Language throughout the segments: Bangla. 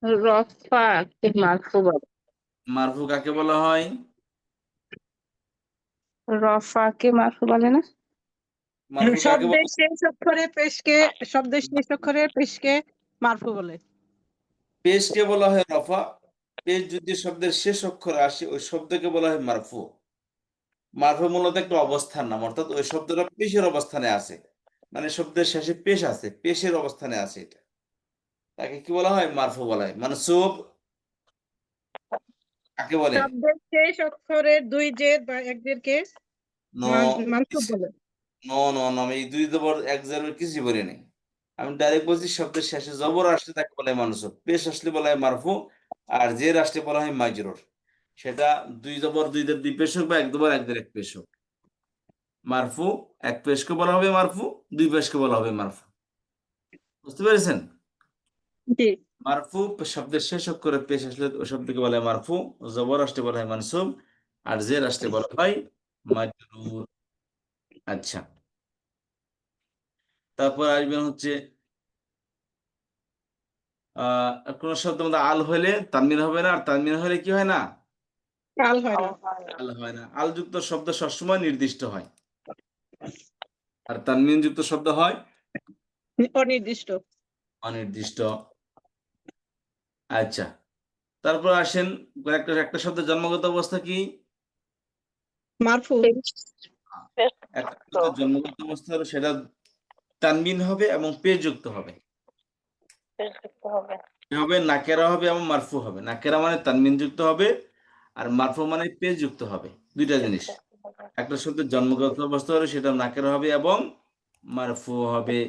রফা কে মারফু বলে। মারফু কাকে বলা হয়? রফা কে মারফু বলে না? মারফু কাকে বলা হয়? শব্দের শেষ অক্ষরে পেশকে মারফু বলে। পেশকে বলা হয় রফা। পেশ যদি শব্দের শেষ অক্ষর আসে ওই শব্দকে বলা হয় মারফু। মারফু মূলত একটা অবস্থান নাম, অর্থাৎ ওই শব্দটা পেশের অবস্থানে আছে, মানে শব্দের শেষে পেশ আছে, পেশের অবস্থানে আছে, এটা তাকে কি বলা হয়? মারফু বলা হয়। মানসুব কাকে বলে? শব্দের শেষ অক্ষরের দুই জের বা এক জেরকে নো, মানসুব বলে। নো, নো, নো, আমি এই দুই জবর এক জবর কিছু বলি নাই। আমি ডাইরেক্ট বলছি শব্দের শেষে জবর আসলে তাকে বলা হয় মানসুব, পেশ আসলে বলা হয় মারফু, আর জের আসলে বলা হয় মাজরুর। সেটা দুই জবর দুই দের দুই পেশ হোক বা এক জবর এক দের এক পেশ হোক। মারফু এক পেশকে বলা হবে মারফু, দুই পেশকে বলা হবে মারফু। বুঝতে পেরেছেন? জি। মারফু শব্দের শেষ অক্ষরে পেশ আসলে ওই শব্দকে বলা হয় মারফু, জবর আসলে বলা হয় মানসুব, আর জের আসলে বলা হয় মাজরুর। আচ্ছা, তারপর আসবেন হচ্ছে কোন শব্দ মধ্যে আল হলে তানমিন হবে না, আর তানমিন হলে কি হয় না? কাল হয় না। আল হয় না। আল যুক্ত শব্দ সবসময় নির্দিষ্ট হয়, আর তানমিন যুক্ত শব্দ হয় অনির্দিষ্ট। অনির্দিষ্ট। আচ্ছা, তারপর আসেন একটা একটা শব্দের জন্মগত অবস্থা কি? মারফু। একটা শব্দের জন্মগত অবস্থা হলো সেটা তানবিন হবে এবং পেশ যুক্ত হবে। কি হবে? নাকেরা হবে এবং মারফু হবে। নাকেরা মানে তানবিন যুক্ত হবে, আর মারফু মানে পেশ যুক্ত হবে। দুইটা জিনিস। একটা শব্দের জন্মগত অবস্থা হলে সেটা নাকেরা হবে এবং মারফু হবে।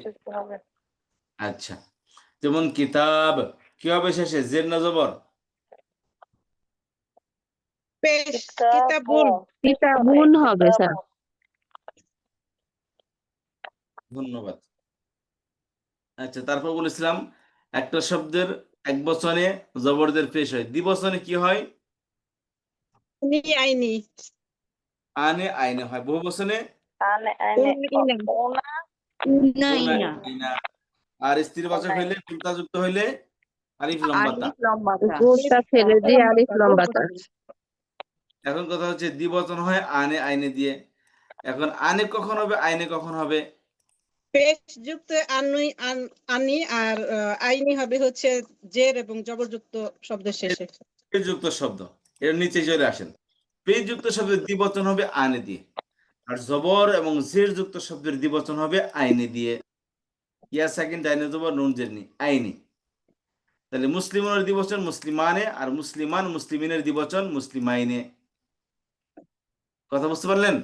আচ্ছা, যেমন কিতাব, কি হবে শেষে? জের না জবর? পেশ কিতাবুন। কিতাবুন হবে স্যার। ধন্যবাদ। আচ্ছা, তারপর বলেছিলাম একটা শব্দের এক বচনে জবরদের পেশ হয়, দ্বিবচনে কি হয়? নি আইনি। আনে আইনে হয়। বহু বচনে ইনা উনা ইনা। ইনা। আর স্ত্রীবাচক হইলে কুলতা যুক্ত হইলে আলিফ লম্বা তা। আলিফ লম্বা তা। গোলটা ফেলে দিয়ে আলিফ লম্বা তা। এখন কথা হচ্ছে দ্বিবচন হয় আনে আইনে দিয়ে। এখন আনে কখন হবে, আইনে কখন হবে? পেশ যুক্ত আনি আর আইনি হবে হচ্ছে জের এবং জবরযুক্ত শব্দের শেষে। পেশ যুক্ত শব্দ, এর নিচে চলে আসেন। পেশ যুক্ত শব্দের দ্বিবচন হবে আনে দিয়ে, আর জবর এবং জের যুক্ত শব্দের দ্বিবচন হবে আইনে দিয়ে। ইয়া সেকেন্ড আইনে জবর নুন জেরনি আইনি। তাহলে মুসলিমের দ্বিবচন মুসলিমানে, আর মুসলিমান মুসলিমিনের দ্বিবচন মুসলিমাইনে। কথা বুঝতে পারলেন?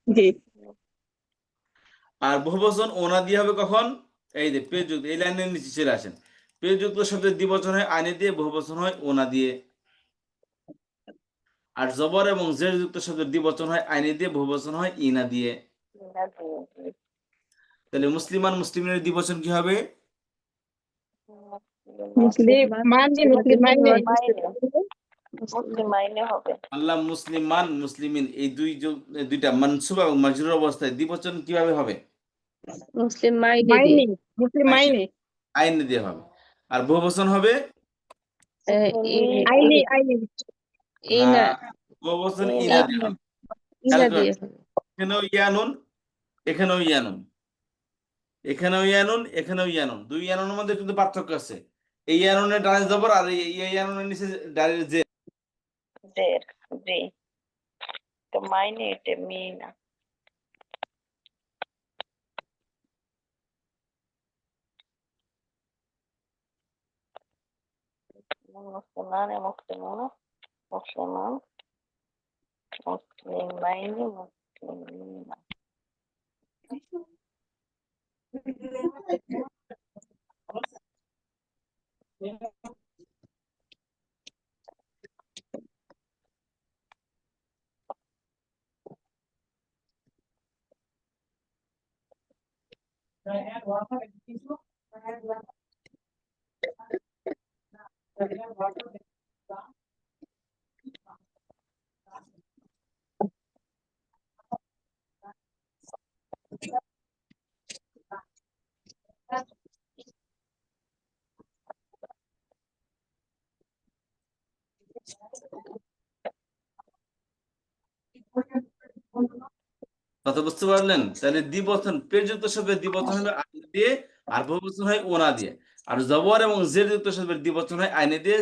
জি। আর বহুবচন ওনা দিয়ে হবে কখন? এই যে পেজ যুক্ত, এই লাইনের নিচে চলে আসেন। পেজ যুক্ত শব্দের দ্বিবচন হয় আনে দিয়ে, বহুবচন হয় ওনা দিয়ে। আর জবর এবং জের যুক্ত শব্দের দ্বিবচন হয় আইনে দিয়ে, বহুবচন হয় ইনা দিয়ে। তাহলে মুসলিমান মুসলিমের দ্বিবচন কি হবে? আল্লাহ মুসলিমান মুসলিমিন, এই দুইটা মানসুব এবং মাজরুর অবস্থায় দ্বিবচন কিভাবে হবে? মুসলিম মাইনে দিয়ে। মুসলিম মাইনে। আইনে দিয়ে হবে। আর বহুবচন হবে আইনি আইনি। ইনা বহুবচন ইনা দিয়ে হবে। খেয়াল ইনা করেন, দিয়ে হবে। এখানেও ইয়ানুন, এখানেও ইয়ানুন, এখানেও ইয়ানুন, এখানেও ইয়ানুন। দুই ইয়ানুনের মধ্যে কিন্তু পার্থক্য আছে। এই ইয়ানুনের ডানে জবর, আর এই ইয়ানুনের নিচে ডানে জের। কথা বুঝতে পারলেন? তাহলে দ্বিবচন পেযুক্ত শব্দের দ্বিবচন হবে আইনে দিয়ে, আর বহুবচন হয় ওনা দিয়ে। আর জবর এবং জের যুক্ত শব্দের দ্বিবচন হয় আইনে দিয়ে,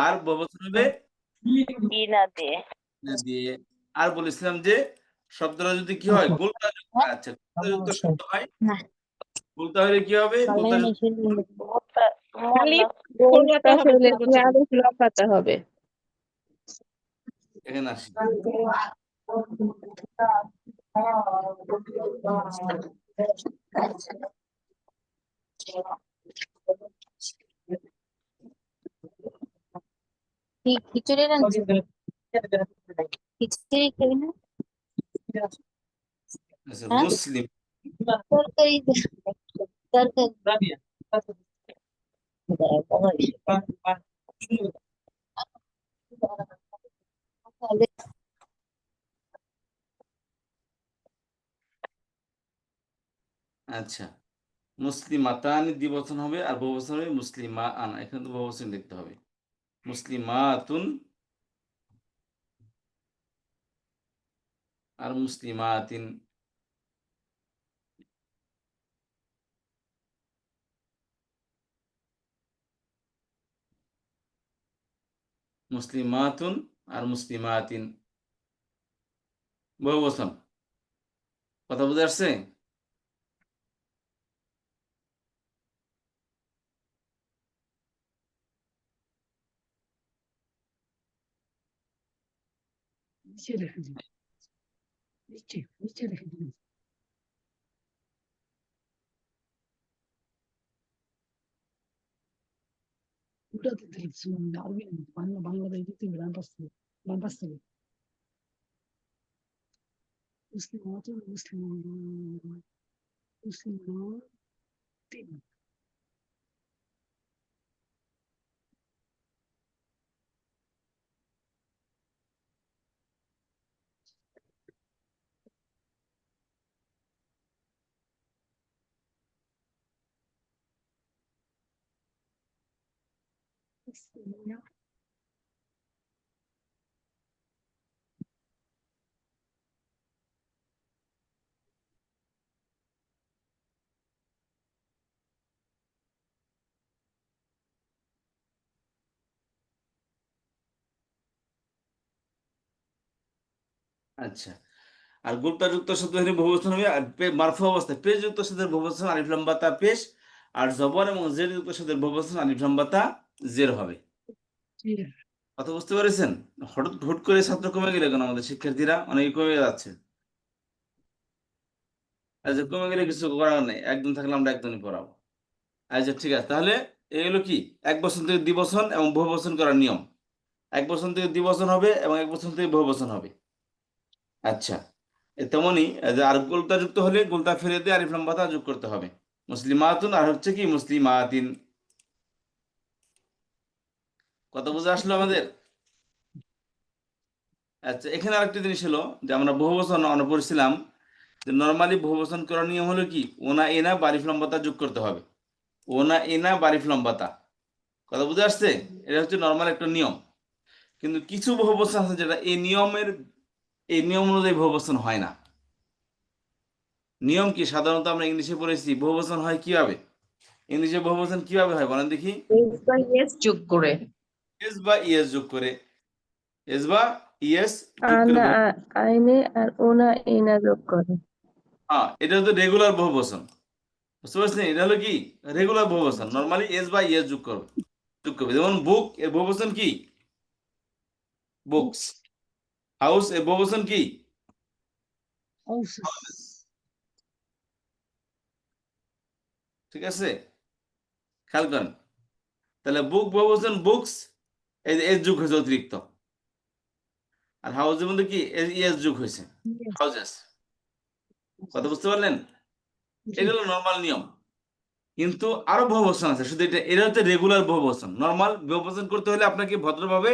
আর বহুবচন হবে ইনা দিয়ে। না দিয়ে। আর বলেছিলাম যে শব্দটা যদি কি হয় গোলতা যুক্ত, আচ্ছা গোলতা যুক্ত শব্দ হয়, গোলতা হলে কি হবে? গোলতা খালি গোলটা ফোলাতে হবে ফেলে পূর্ব দিয়ে বচন। আলিফ লাগাতে হবে। এখানে আসি। খিচুড়ি রাঁধছি খিচুড়ি খাবি না আচ্ছা হ্যাঁ মুসলিম তরকারি তরকারি আচ্ছা মুসলিমাতানি দ্বিবচন হবে, আর বহুবচন হবে মুসলিমা আন। এখানে তো বহুবচন লিখতে হবে। মুসলিমাতুন আর মুসলিমাতিন। মুসলিমাতুন আর মুসলিমাতিন বহুবচন। কথা বুঝে আসছে? আচ্ছা আর গোলতা যুক্ত শব্দ হলে বহুবচন হবে, আর মারফু অবস্থায় পেশ যুক্ত শব্দের বহুবচন আলিফ লাম বা তা পেশ, আর জবর এবং জের যুক্ত শব্দের বহুবচন আলিফ লাম বা তা জের হবে। কথা বুঝতে পেরেছেন? হঠাৎ হুট করে ছাত্র কমে গেলে কেন? আমাদের শিক্ষার্থীরা অনেকে কমে যাচ্ছে। আচ্ছা কমে গেলে কিছু করার নেই, একদম থাকলে আমরা একদমই পড়াবো। আচ্ছা ঠিক আছে, তাহলে এগুলো কি এক বচন থেকে দ্বিবচন এবং বহুবচন করার নিয়ম। এক বচন থেকে দ্বিবচন হবে এবং এক বচন থেকে বহুবচন হবে। আচ্ছা তেমনই যে আর গোলতা যুক্ত হলে গোলতা ফেলে দিয়ে আলিফ লাম বা তা যোগ করতে হবে। মুসলিমাতুন আর হচ্ছে কি মুসলিমাতিন। কথা বুঝে আসলো আমাদের? আচ্ছা এখানে আরেকটা জিনিস হলো যে আমরা বহুবচন আমরা পড়ছিলাম যে নর্মালি বহুবচন করার নিয়ম হলো কি ওনা এনা বা আলিফ লাম বা তা যোগ করতে হবে। ওনা এনা বা আলিফ লাম বা তা। কথা বুঝে আসছে? এটা হচ্ছে নর্মাল একটা নিয়ম। কিন্তু কিছু বহুবচন আছে যেটা এই নিয়ম অনুযায়ী বহুবচন হয় না। নিয়ম কি? সাধারণত আমরা ইংলিশে পড়েছি বহুবচন হয় কিভাবে? ইংলিশে বহুবচন কিভাবে হয় বলেন দেখি? এস বা ইয়েস যোগ করে। এস বা ইএস যোগ করে। এস বা ইএস যোগ করে আনা আইনে আর ওনা ইনা যোগ করে। হ্যাঁ এটা হচ্ছে রেগুলার বহুবচন। বুঝতে পারছেন? এটা হলো কি রেগুলার বহুবচন। নরমালি এস বা ইএস যোগ করবে। যেমন বুক এর বহুবচন কি? বুকস। হাউস এর বহুবচন কি? Houses। ঠিক আছে, খেয়াল করেন। তাহলে বুক বহুবচন বুকস, এস যোগ হয়েছে অতিরিক্ত। আর হাউসের মধ্যে কি ইএস যোগ হয়েছে, হাউজেস। কথা বুঝতে পারলেন? এটা হলো নর্মাল নিয়ম। কিন্তু আরো বহুবচন আছে, শুধু এটা হচ্ছে রেগুলার বহুবচন। নর্মাল বহুবচন করতে হলে আপনাকে ভদ্রভাবে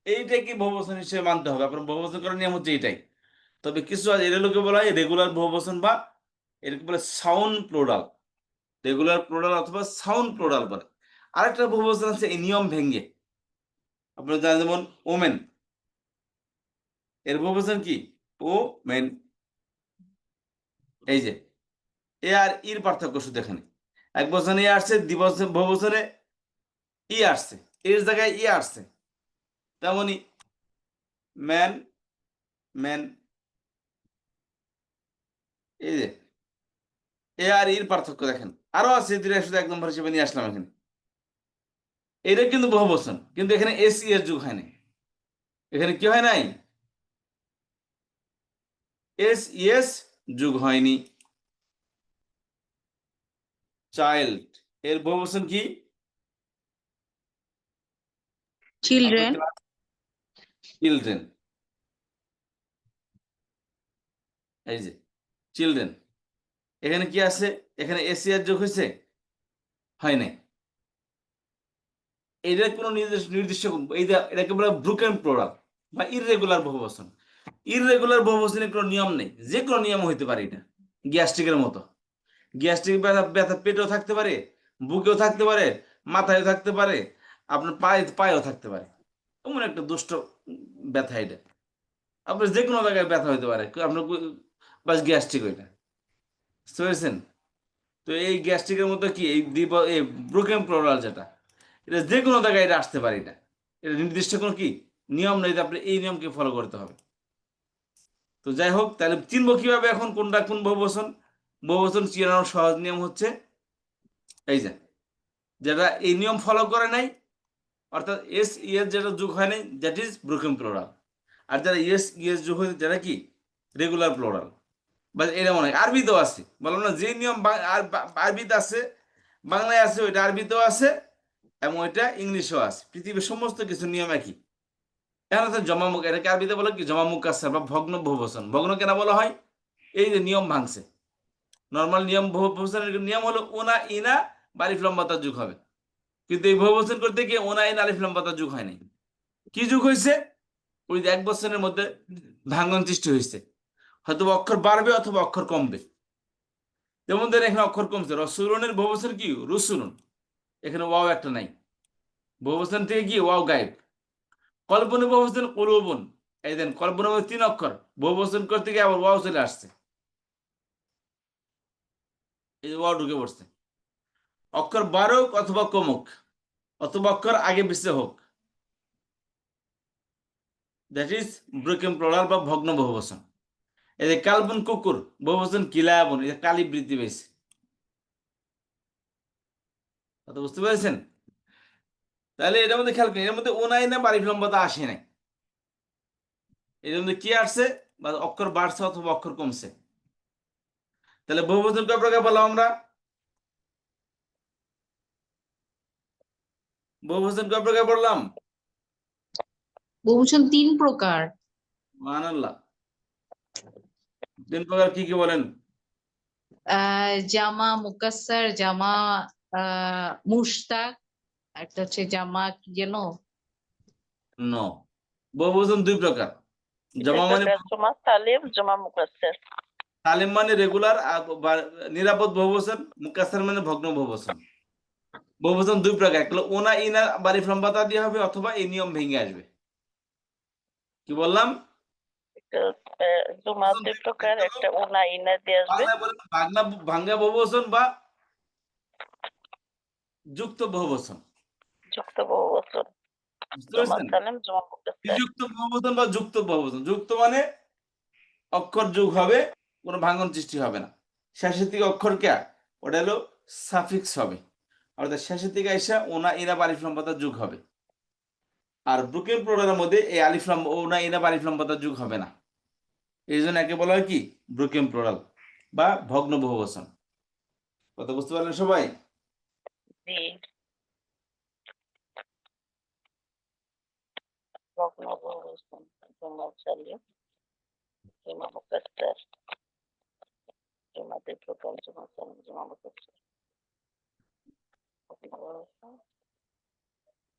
এইটাকে বহুবচন হিসেবে মানতে হবে। আপনার বহুবচন করার নিয়ম হচ্ছে এটাই। তবে কিছু আছে এটা লোকে বলা হয় রেগুলার বহুবচন বা এটাকে বলে সাউন্ড প্লুরাল। রেগুলার প্লুরাল অথবা সাউন্ড প্লুরাল বলে। আরেকটা বহুবচন আছে এই নিয়ম ভেঙ্গে। আপনারা জানেন যেমন ওমেন, এর বহুবচন কি? ও মেন। এই যে এ আর ইর পার্থক্য শুধু এখানে, এক বচনে এ আসছে, দ্বিবচন বহুবচনে ই আসছে, এর জায়গায় ই আসছে। তেমনি ম্যান, ম্যান। এই যে এ আর ইর পার্থক্য দেখেন, আরো আছে দুইটা, শুধু এক নম্বর হিসেবে নিয়ে আসলাম এখানে। এটা কিন্তু বহুবচন, কিন্তু এখানে এস ই এর যুগ হয় নাই। এখানে কি হয় নাই? এস ইএস যুগ হয়নি। চাইল্ড, এর বহুবচন কি? চিলড্রেন। চিলড্রেন। এই যে চিলড্রেন, এখানে কি আছে? এখানে এস ই এর যুগ হয়েছে? হয় নাই। এটার কোনো নির্দিষ্ট এটাকে বলা ব্রোকেন প্লুরাল বা ইররেগুলার বহুবচন। ইররেগুলার বহুবচনের কোনো নিয়ম নেই, যে কোনো নিয়ম হইতে পারে। এটা গ্যাস্ট্রিকের মতো। গ্যাস্ট্রিক ব্যথা ব্যথা পেটেও থাকতে পারে, বুকেও থাকতে পারে, মাথায়ও থাকতে পারে, আপনার পায়েও থাকতে পারে। এমন একটা দুষ্ট ব্যথা এটা। আপনার যে কোনো জায়গায় ব্যথা হইতে পারে, আপনার বাস গ্যাস্ট্রিক ওইটা, বুঝতে পেরেছেন? তো এই গ্যাস্ট্রিকের মতো কি এই ব্রোকেন প্লুরাল যেটা, এটা যে কোনো জায়গায় এটা আসতে পারে। এটা নির্দিষ্ট কোনো কি নিয়ম নেই যে আপনি এই নিয়মকে ফলো করতে হবে। তো যাই হোক, তাহলে চিনবো কিভাবে এখন কোনটা কোন বহুবচন? বহুবচন চিনানোর সহজ নিয়ম হচ্ছে এই যে, যেটা এই নিয়ম ফলো করে নাই, অর্থাৎ এস ইএস যেটা যুগ হয় নাই, দ্যাট ইজ ব্রোকেন প্লুরাল। আর যারা ইএস ইএস যুগ হয়, যেটা কি রেগুলার প্লুরাল। বা এটা মনে হয় আরবিতেও আছে, বললাম না যে নিয়ম আরবিতে আছে, বাংলায় আছে, ওইটা আরবিতেও আছে, এবং ওইটা ইংলিশেও আছে। পৃথিবীর সমস্ত কিছু নিয়ম একই। এখন হচ্ছে জমামুখ, এটাকে আরবিতে বলে কি জমামুখ কাসার বা ভগ্ন বহুবচন। ভগ্ন কেন বলা হয়? এই যে নিয়ম ভাঙছে। নর্মাল নিয়ম বহুবচনের নিয়ম হলো ওনা ইনা বা আলিফ লাম বাতার যুগ হবে, কিন্তু এই বহুবচন করতে গিয়ে ওনা ইনা আলিফ লাম বাতার যুগ হয় নাই। কি যুগ হয়েছে? ওই যে এক বছরের মধ্যে ভাঙ্গন সৃষ্টি হয়েছে, হয়তো অক্ষর বাড়বে অথবা অক্ষর কমবে। যেমন ধরেন এখানে অক্ষর কমছে, রসুলনের বহুবচন কি? রসুলন, এখানে ওয়াও একটা নাই, বহুবচন থেকে কি ওয়াও গায়েব। কল্পনা বহুবচন কলুবন, এই দেন কল্পনা বহুবচন 3 অক্ষর, বহুবচন করতে গিয়ে আবার ওয়াও চলে আসছে, এই যে ওয়াও ঢুকে পড়ছে। অক্ষর বাড়ুক অথবা কমুক, অথবা অক্ষর আগে পিছে হোক, দ্যাট ইজ ব্রোকেন প্লুরাল বা ভগ্ন বহুবচন। এই যে কালবন কুকুর, বহুবচন কিলাবন, এই যে কালি বৃদ্ধি পেয়েছে। কথা বুঝতে পেরেছেন? তাহলে এটার মধ্যে খেয়াল করেন, এর মধ্যে ওনাই না বাড়ি বিলম্বতা আসে নাই। এর মধ্যে কি আসছে? বা অক্ষর বাড়ছে অথবা অক্ষর কমছে। তাহলে বহুবচন কয় প্রকার বললাম আমরা? বহুবচন কয় প্রকার বললাম? বহুবচন 3 প্রকার। সুবহানাল্লাহ। 3 প্রকার কি কি বলেন? জামা মুকাসসার, জামা মুশতাক, একটা হচ্ছে জামা কি যেন, নো, বহুবচন 2 প্রকার। জমা মানে জমা সালিম, জমা মুকাসসার। সালিম মানে রেগুলার, নিরাপদ বহুবচন। মুকাসসার মানে ভগ্ন বহুবচন। বহুবচন 2 প্রকার, একটা হলো ওনা ইনা বাড়ি ফ্রমবাতা দিয়ে হবে, অথবা এই নিয়ম ভেঙে আসবে। কি বললাম? জমা 2 প্রকার, একটা উনা ইনা দিয়ে আসবে। বাংলায় বলেন ভাঙ্গা বহুবচন বা যুক্ত বহুবচন। যুক্ত বহুবচন, বুঝতে জমা পেরেছেন? সালিম, জমা মুকাসসার। বিযুক্ত বহুবচন বা যুক্ত বহুবচন। যুক্ত মানে অক্ষর যোগ হবে, কোনো ভাঙন সৃষ্টি হবে না। শেষের থেকে অক্ষর কে, ওটা হলো সাফিক্স হবে, অর্থাৎ শেষের থেকে এসে ওনা ইনা আলিফ লাম পাতা যোগ হবে। আর ব্রোকেন প্লুরালের মধ্যে এই আলিফ লাম ওনা ইনা আলিফ লাম পাতা যোগ হবে না। এই জন্য একে বলা হয় কি ব্রোকেন প্লুরাল বা ভগ্ন বহুবচন। কথা বুঝতে পারলেন সবাই? জি, ভগ্ন বহুবচন, জমা সালিম, জমা মুকাসসার, জমা 2 প্রকার, জমা সালিম, জমা মুকাসসার, ভগ্ন বহুবচন,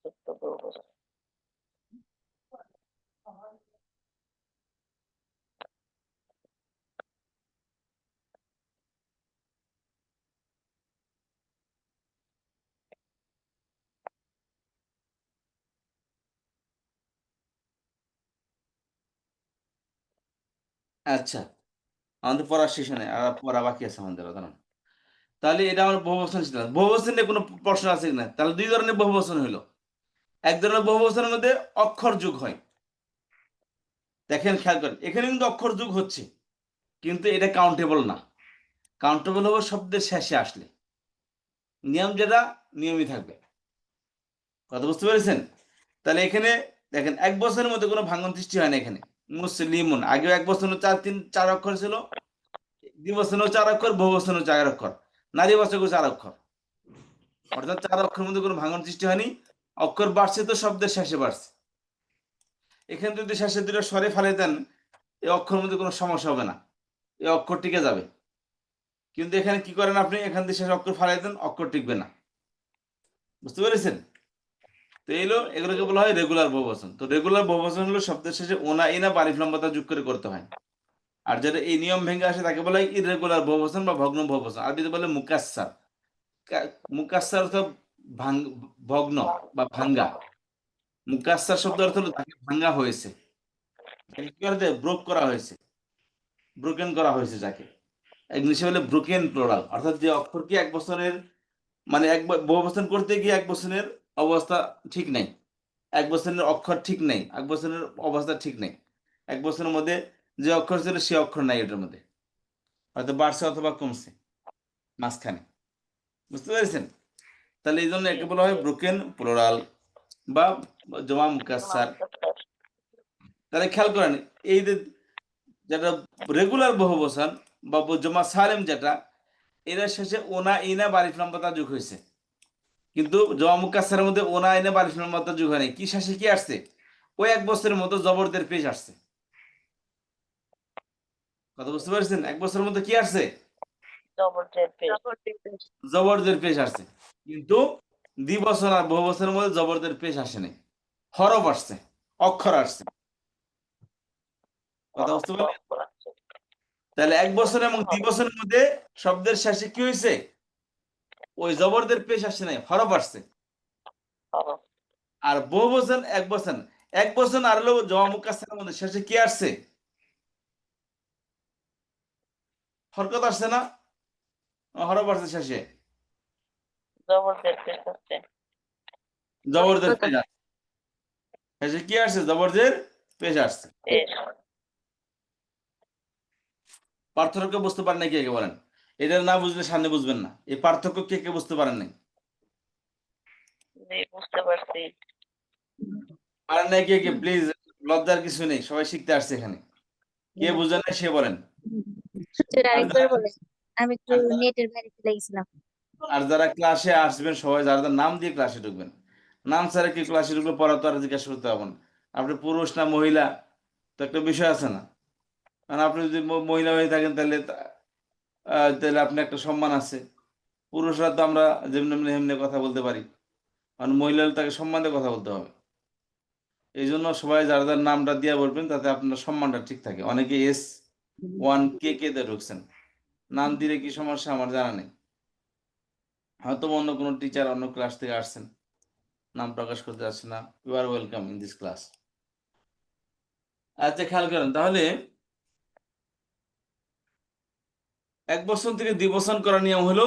যুক্ত বহুবচন। আচ্ছা, আমাদের পড়া শেষ হয় নাই, আর পড়া বাকি আছে আমাদের, দাঁড়ান। তাহলে এটা আমার বহুবচন ছিল। বহুবচন নিয়ে কোনো প্রশ্ন আছে কিনা? তাহলে দুই ধরনের বহুবচন হইলো। এক ধরনের বহুবচনের মধ্যে অক্ষর যোগ হয়। দেখেন, খেয়াল করেন, এখানে কিন্তু অক্ষর যোগ হচ্ছে, কিন্তু এটা কাউন্টেবল না। কাউন্টেবল হবে শব্দের শেষে আসলে। নিয়ম যেটা নিয়মই থাকবে। কথা বুঝতে পেরেছেন? তাহলে এখানে দেখেন, এক বছরের মধ্যে কোনো ভাঙন সৃষ্টি হয় না। এখানে মুসলিমুন আগে এক বছর 4 অক্ষর ছিল, দ্বিবচনেও 4 অক্ষর, বহুবচনেও 4 অক্ষর, নারী বাচকেও 4 অক্ষর। অর্থাৎ 4 অক্ষরের মধ্যে কোনো ভাঙন সৃষ্টি হয়নি। অক্ষর বাড়ছে তো শব্দের শেষে বাড়ছে। এখানে যদি শেষে দুটো সরে ফেলে দেন, এই অক্ষরের মধ্যে কোনো সমস্যা হবে না, এই অক্ষর টিকে যাবে। কিন্তু এখানে কি করেন আপনি, এখান থেকে শেষ অক্ষর ফালাই দেন, অক্ষর টিকবে না। বুঝতে পেরেছেন? তো এগুলোকে বলা হয় রেগুলার বহুবচন। তো রেগুলার বহুবচন হলো শব্দের শেষে ওনা ইনা বা আলিফ লাম তা যোগ করে করতে হয়। আর যেটা এই নিয়ম ভেঙে আসে তাকে বলা হয় ইররেগুলার বহুবচন বা ভগ্ন বহুবচন। আরবিতে বলে মুকাসসার। মুকাসসার অর্থ ভগ্ন বা ভাঙ্গা। মুকাসসার শব্দ অর্থ হলো তাকে ভাঙ্গা হয়েছে, কি করতে ব্রোক করা হয়েছে, ব্রোকেন করা হয়েছে যাকে ইংলিশে বলে ব্রোকেন প্লুরাল। অর্থাৎ যে অক্ষরকে এক বছরের মানে বহুবচন করতে গিয়ে এক বছরের অবস্থা ঠিক নাই, এক বছরের অক্ষর ঠিক নেই, এক বছরের অবস্থা ঠিক নেই। এক বছরের মধ্যে যে অক্ষর ছিল সে অক্ষর নাই, এটার মধ্যে হয়তো বাড়ছে অথবা কমছে মাঝখানে। বুঝতে পেরেছেন? তাহলে এই জন্য একে বলা হয় ব্রোকেন প্লুরাল বা জমা মুকাসসার। তাহলে খেয়াল করেন, এই যে যেটা রেগুলার বহুবচন বা জমা সালেম যেটা, এর শেষে ওনা ইনা বা আলিফ লাম তা যোগ হয়েছে। কিন্তু জমা মুকাসসারের মধ্যে ওনা ইনা বা আলিফ লাম তা যোগ হয়নি। কি শেষে কি আসছে? ওই এক বছরের মতো জবরদের পেশ আসছে। কথা বুঝতে পারছেন? এক বছরের মধ্যে কি আসছে? জবরদের পেশ আসছে। কিন্তু দ্বিবচন আর বহুবচনের মধ্যে জবরদের পেশ আসেনি, হরফ আসছে, অক্ষর আসছে। কথা বুঝতে পারলেন? তাহলে এক বছর এবং দ্বিবচনের মধ্যে শব্দের শেষে কি হয়েছে? ওই জবরদের পেশ আসছে নাই, হরফ আসছে। আর বহুবচন এক বচন আর হলো জমা মুকাসসারের মধ্যে শেষে কি আসছে? হরকত আসছে না, হরফ আসছে শেষে, জবরদের পেশ আসছে। শেষে কি আসছে? জবরদের পেশ আসছে। পার্থক্য বুঝতে পারেন না কে কে বলেন? এটা না বুঝলে সামনে বুঝবেন না। এই পার্থক্য কে কে বুঝতে পারেন নাই? বুঝতে পারছি। পারেন নাই কে কে? প্লিজ, লজ্জার কিছু নেই, সবাই শিখতে আসছে এখানে। কে বুঝেন না সে বলেন। আরেকবার বলে, আমি একটু নেটের বাইরে চলে গেছিলাম। আর যারা ক্লাসে আসবেন সবাই যারা যারা নাম দিয়ে ক্লাসে ঢুকবেন, নাম ছাড়া কি ক্লাসে ঢুকলে পড়া তো আর জিজ্ঞাসা করতে হবে না। আপনি পুরুষ না মহিলা তো একটা বিষয় আছে না? কারণ আপনি যদি মহিলা হয়ে থাকেন তাহলে তাহলে আপনার একটা সম্মান আছে। পুরুষরা তো আমরা যেমনি এমনি কথা বলতে পারি, কারণ মহিলা তাকে সম্মান দিয়ে কথা বলতে হবে। এই জন্য সবাই যারা যার নামটা দিয়ে বলবেন তাতে আপনার সম্মানটা ঠিক থাকে। অনেকে S1KK তে ঢুকছেন, নাম দিলে কি সমস্যা আমার জানা নেই। হয়তো অন্য কোনো টিচার অন্য ক্লাস থেকে আসছেন, নাম প্রকাশ করতে যাচ্ছে না। You are welcome in this class. আচ্ছা, খেয়াল করেন তাহলে এক বচন থেকে দ্বিবচন করার নিয়ম হলো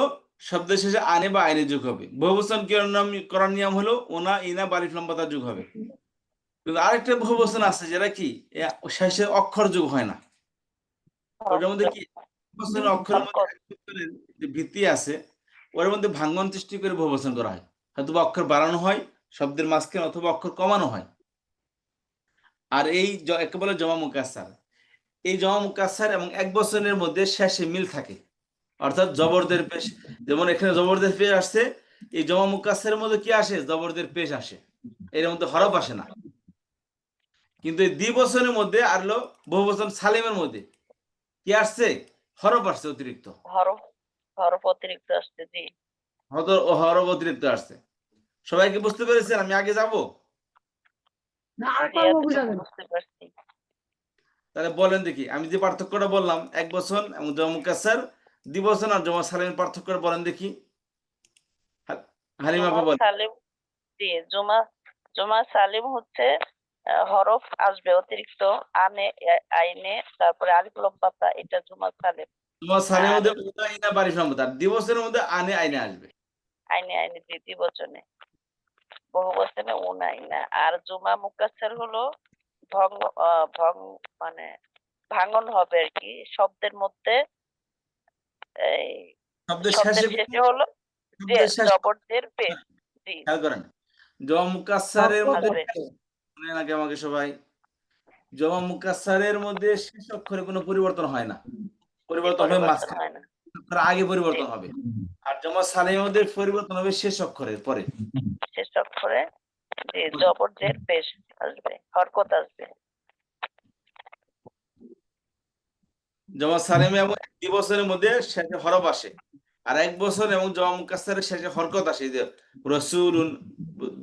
শব্দের শেষে আনে বা আইনে যোগ হবে। বহুবচন করার নিয়ম হলো ওনা ইনা বা আলিফ লাম তা যোগ হবে। কিন্তু আরেকটা বহুবচন আছে যেটা কি শেষে অক্ষর যোগ হয় না। ওটার মধ্যে কি বচনের অক্ষরের মধ্যে এক অক্ষরের যে ভিত্তি আছে ওর মধ্যে ভাঙ্গন সৃষ্টি করে বহুবচন করা হয়। হয়তো অক্ষর বাড়ানো হয় শব্দের মাঝখানে, অথবা অক্ষর কমানো হয়। আর এই একেবারে জমা মুকাসসার, এই জমা মুকাসসার এবং এক বচনের মধ্যে শেষে মিল থাকে। অর্থাৎ জবরদের পেশ, যেমন এখানে জবরদের পেশ আসছে, এই জমা মুকাসসারের মধ্যে কি আসে? জবরদের পেশ আসে, এর মধ্যে হরফ আসে না। কিন্তু এই দ্বিবচনের মধ্যে আর হলো বহুবচন সালিমের মধ্যে কি আসছে? হরফ আসছে অতিরিক্ত, হরফ অতিরিক্ত আসছে। জি, হরফ অতিরিক্ত আসছে। সবাইকে বুঝতে পেরেছেন? আমি আগে যাব? বুঝতে পারছি। তাহলে বলেন দেখি, আমি যে পার্থক্যটা বললাম এক বচন এবং জমা মুকাসসার, দ্বিবচন আর জমা সালিমের পার্থক্যটা বলেন দেখি। হালিমা আপা বলেন। জমা সালিম হচ্ছে হরফ আসবে অতিরিক্ত আনে আইনে, তারপরে আলিফ লাম পাতা, এটা জুমা সালেম। তোমার সালের মধ্যে উনা ইনা বাড়ি সম্পদ, আর দিবসের মধ্যে আনে আইনে আসবে। আইনে আইনে দ্বিবচনে, বহুবচনে উনা ইনা। আর জুমা মুকাসসার হলো ভঙ্গ মানে ভাঙন হবে আর কি শব্দের মধ্যে। এই শব্দের শব্দের শেষে শেষে হলো যে শব্দের শেষে জবরদের পেশ। জি খেয়াল করেন, জমা মুকাসসারের মধ্যে আসবে। শুনেন আগে আমাকে সবাই, জমা মুকাসসারের মধ্যে শেষ অক্ষরে কোনো পরিবর্তন হয় না, পরিবর্তন হবে পরিবর্তন মাঝখানে, হয় না। অক্ষর আগে পরিবর্তন হবে। আর জমা সালের মধ্যে পরিবর্তন হবে শেষ অক্ষরের পরে। শেষ অক্ষরে যে জবরদের পেশ আসবে, হরকত আসবে। জমা সালেমে এবং দিবসের মধ্যে শেষে হরফ আসে, আর এক বছর এবং জমা মুকাসসারের শেষে হরকত আসে, যে রসুলুন,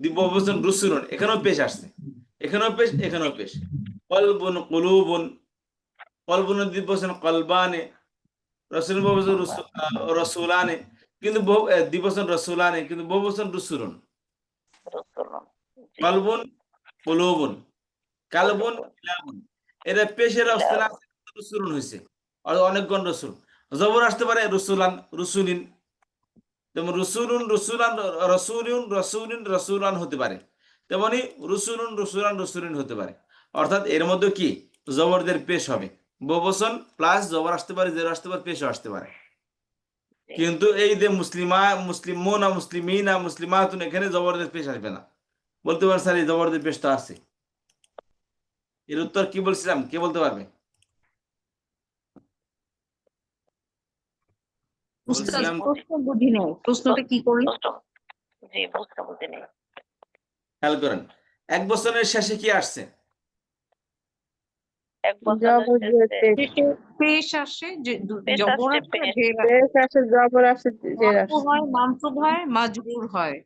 দিববচন রসুলুন, এখানেও পেশ আসছে, এখানেও পেশ, এখানেও পেশ। কলবুন কুলুবুন, কলবুন দিবসন কলবানে, রসুল বহুবচন রসুলানে, কিন্তু দিবসন রসুলানে, কিন্তু বহুবচন রসুলুন। রসুলুন। জি। কলবুন কুলুবুন, কালবুন কিলাবুন, এরা পেশের অবস্থান আছে, রসুলুন হয়েছে, আর অনেকগণ রসুল। জবর আসতে পারে রসুলান, রসুলিন, যেমন রসুলুন রসুলান, রসুলুন রসুলিন রসুলান হতে পারে, তেমনি রসুলুন রসুলান রসুলিন হতে পারে। অর্থাৎ এর মধ্যে কি জবরদের পেশ হবে, বহুবচন প্লাস জবর আসতে পারে, জের আসতে পারে, পেশও আসতে পারে। কিন্তু এই যে মুসলিমা, মুসলিমুনা, মুসলিমিনা, মুসলিমাতুন, এখানে জবরদের পেশ আসবে না। বলতে পারেন স্যার এই জবরদের পেশ তো আছে, এর উত্তর কি বলছিলাম, কে বলতে পারবে? বলছিলাম প্রশ্ন বুঝি নাই, প্রশ্নটা কি করলেন? জি বুঝতে বুঝি নেই। খেয়াল করেন, এক বছরের শেষে কি আসছে? এক বছরের শেষে পেশ আসে, যে পেশ জবর আসছে, আসে, পেশ। জের আসে, মারফু হয়, মানসুব হয়, মাজরুর হয়।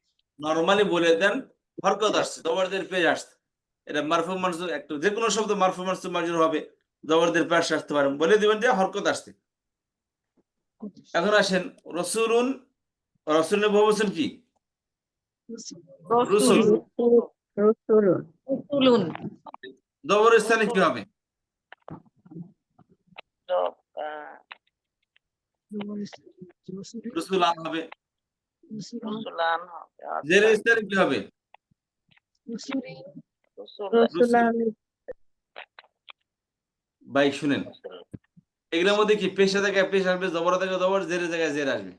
নরমালি বলে দেন হরকত আসছে, জবরদের পেশ আসছে, এটা মারফু মানসুব, একটু যে কোনো শব্দ মারফু মানসুব মাজরুর হবে, জবরদের পেশ আসতে পারে, বলে দিবেন যে হরকত আসছে। এখন আসেন রসুলুন, রসুলের বহুবচন কি? রসুল। রসুলুন। জবরের স্থানে কি হবে? রসুলান হবে। রসুলান হবে। জের স্থানে কি হবে? ভাই শুনেন, এগুলোর মধ্যে কি পেশা জায়গায় পেশ আসবে, জবর জায়গায় জবর, জেরের জায়গায় জের আসবে,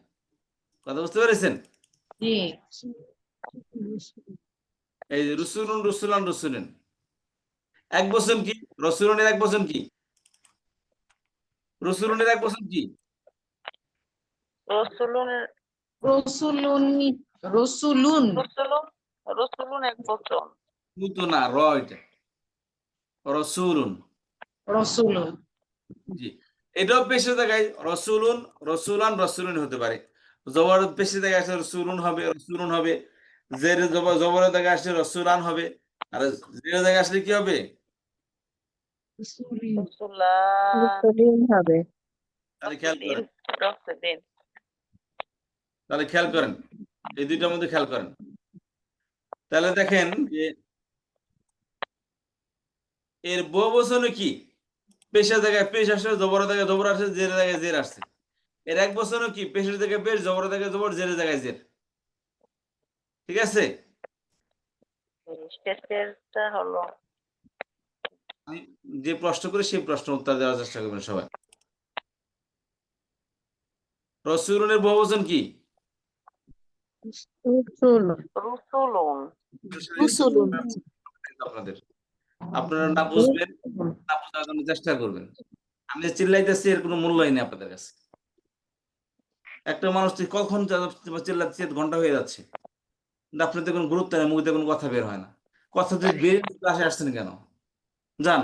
কথা বুঝতে পেরেছেন? জি। এই যে রসুলুন রসুলান রসুলেন, এক বচন কি? রসুলনের এক বচন কি? রসুলনের এক বচন কি? রসুলুনের রসুলুন, রসুলুন, রসুলুন এক বচন। তো না, র এটা, রসুলুন। রসুলুন। জি, এটাও পেশের জায়গায় রসুলুন, রসুলান, রসুলুন হতে পারে। জবর পেশের জায়গায় আসলে রসুলুন হবে, রসুলুন হবে। জের জবরের জায়গায় আসলে রসুলান হবে, আর জের জায়গায় আসলে কি হবে? হবে। তাহলে খেয়াল করেন, তাহলে খেয়াল করেন, এই দুইটার মধ্যে খেয়াল করেন। তাহলে দেখেন যে এর বহুবচনে কি পেশের জায়গায় পেশ আসে, জবরের জায়গায় জবর আসে, জের জায়গায় জের আসছে। এর এক বচনে কি পেশের জায়গায় পেশ, জবরের জায়গায় জবর, জেরের জায়গায় জের। ঠিক আছে? শেষেরটা হলো আমি যে প্রশ্ন করি সেই প্রশ্ন উত্তর দেওয়ার চেষ্টা করবেন সবাই। রসুলুনের বহুবচন কি? রসুলুন। আপনাদের, আপনারা না বুঝবেন, না বোঝার জন্য চেষ্টা করবেন। আমি যে চিল্লাইতেছি এর কোনো মূল্যই নেই আপনাদের কাছে। একটা মানুষ কখন চিল্লাচ্ছে, ঘন্টা হয়ে যাচ্ছে, কিন্তু আপনাদের কোনো গুরুত্ব নেই, মুখে কোনো কথা বের হয় না। কথা যদি বের ক্লাসে আসছেন কেন? যান,